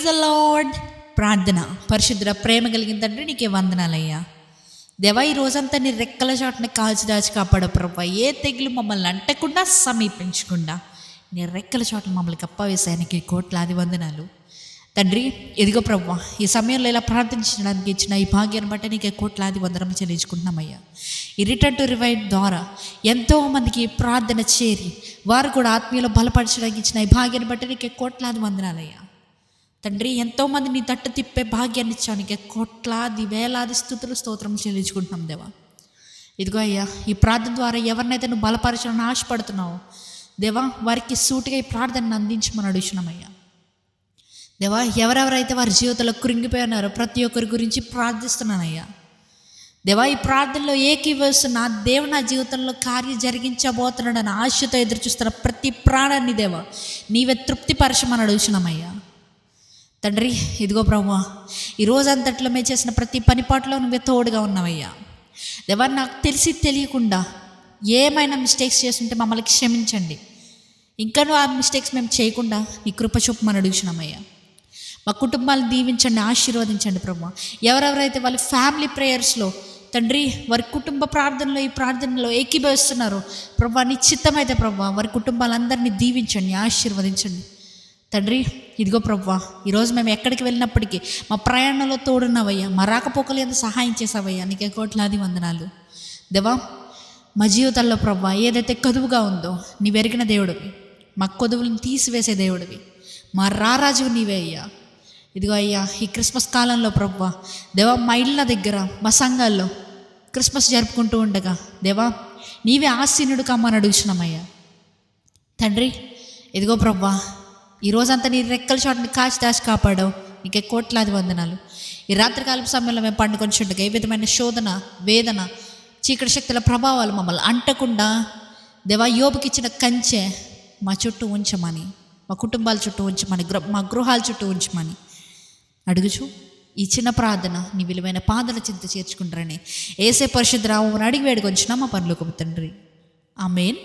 Praise the lord. ప్రార్థన. పరిశుద్ధ ప్రేమ కలిగిన తండ్రి నీకే వందనాలయ్యా. దేవా, ఈ రోజంతా నీ రెక్కల చాటున కాల్చి దాచి కాపాడ ప్రభా. ఏ తెగులు మమ్మల్ని అంటకుండా సమీపించకుండా నీ రెక్కల చాటున మమ్మల్ని కప్పవేశానికి కోట్లాది వందనాలు తండ్రి. ఎదిగో ప్రభా, ఈ సమయంలో ఇలా ప్రార్థించడానికి ఇచ్చిన ఈ భాగ్యాన్ని బట్టి నీకే కోట్లాది వందనం చెల్లించుకుంటున్నామయ్యా. ఈ రిటర్న్ టు రివైవ్ ద్వారా ఎంతోమందికి ప్రార్థన చేరి వారు కూడా ఆత్మీయలో బలపరచడానికి ఇచ్చిన ఈ భాగ్యాన్ని బట్టి నీకే కోట్లాది వందనాలయ్యా తండ్రి. ఎంతోమంది నీ తట్టు తిప్పే భాగ్యాన్ని ఇచ్చానికి కోట్లాది వేలాది స్తుతులు స్తోత్రం చెల్లించుకుంటున్నాం దేవా. ఇదిగో అయ్యా, ఈ ప్రార్థన ద్వారా ఎవరినైతే నువ్వు బలపరచాలని ఆశపడుతున్నావో దేవా, వారికి సూటిగా ఈ ప్రార్థనను అందించమని అడుగుతున్నామయ్యా. దేవా, ఎవరెవరైతే వారి జీవితంలో కృంగిపోయి ఉన్నారో ప్రతి ఒక్కరి గురించి ప్రార్థిస్తున్నానయ్యా. దేవా, ఈ ప్రార్థనలో ఏకీభవిస్తున్న దేవుడు నా జీవితంలో కార్యం జరిగించబోతున్నాడని ఆశతో ఎదురు చూస్తున్న ప్రతి ప్రాణాన్ని దేవా నీవే తృప్తిపరచమని అడుగుతున్నామయ్యా తండ్రి. ఇదిగో ప్రభువా, ఈ రోజంతట్లో మేము చేసిన ప్రతి పనిపాట్లో నువ్వే తోడుగా ఉన్నావయ్యా. దేవా, నాకు తెలిసి తెలియకుండా ఏమైనా మిస్టేక్స్ చేస్తుంటే మమ్మల్ని క్షమించండి. ఇంకా ఆ మిస్టేక్స్ మేము చేయకుండా నీ కృప చూపమని అడుగుతున్నామయ్యా. మా కుటుంబాలను దీవించండి, ఆశీర్వదించండి ప్రభువా. ఎవరెవరైతే వాళ్ళ ఫ్యామిలీ ప్రేయర్స్లో తండ్రి వారి కుటుంబ ప్రార్థనలో ఈ ప్రార్థనలో ఏకీభవిస్తున్నారో ప్రభువా, నిశ్చితమైతే ప్రభువా వారి కుటుంబాలందరినీ దీవించండి, ఆశీర్వదించండి తండ్రి. ఇదిగో ప్రభువా, ఈరోజు మేము ఎక్కడికి వెళ్ళినప్పటికీ మా ప్రయాణంలో తోడున్నావయ్యా. మా రాకపోకలు ఎంత సహాయం చేసావయ్యా, నీకే కోట్లాది వందనాలు దేవా. మా జీవితాల్లో ప్రభువా ఏదైతే కొదువుగా ఉందో నీవు ఎరిగిన దేవుడివి, మా కొదువులను తీసివేసే దేవుడివి, మా రారాజువు నీవే అయ్యా. ఇదిగో అయ్యా, ఈ క్రిస్మస్ కాలంలో ప్రభువా దేవా మా ఇళ్ళ దగ్గర మా సంఘాల్లో క్రిస్మస్ జరుపుకుంటూ ఉండగా దేవా నీవే ఆసీనుడు కమ్మని అడుగుతున్నామయ్యా తండ్రి. ఇదిగో ప్రభువా, ఈ రోజంతా నీ రెక్కల చాటుని కాచి దాచి కాపాడావు, నీకే కోట్లాది వందనాలు. ఈ రాత్రికాలపు సమయంలో మేము పండుకొని చుట్టగా ఏ విధమైన శోధన, వేదన, చీకటి శక్తుల ప్రభావాలు మమ్మల్ని అంటకుండా దేవా యోబుకి ఇచ్చిన కంచె మా చుట్టూ ఉంచమని, మా కుటుంబాల చుట్టూ ఉంచమని, మా గృహాల చుట్టూ ఉంచమని అడుగుచు ఈ చిన్న ప్రార్థన నీ విలువైన పాదల చింత చేర్చుకుంటారని యేసే పరిశుద్ధ నామమున అడిగి వేడుకొంచున్నాం మా పరలోకపు తండ్రి. ఆమేన్.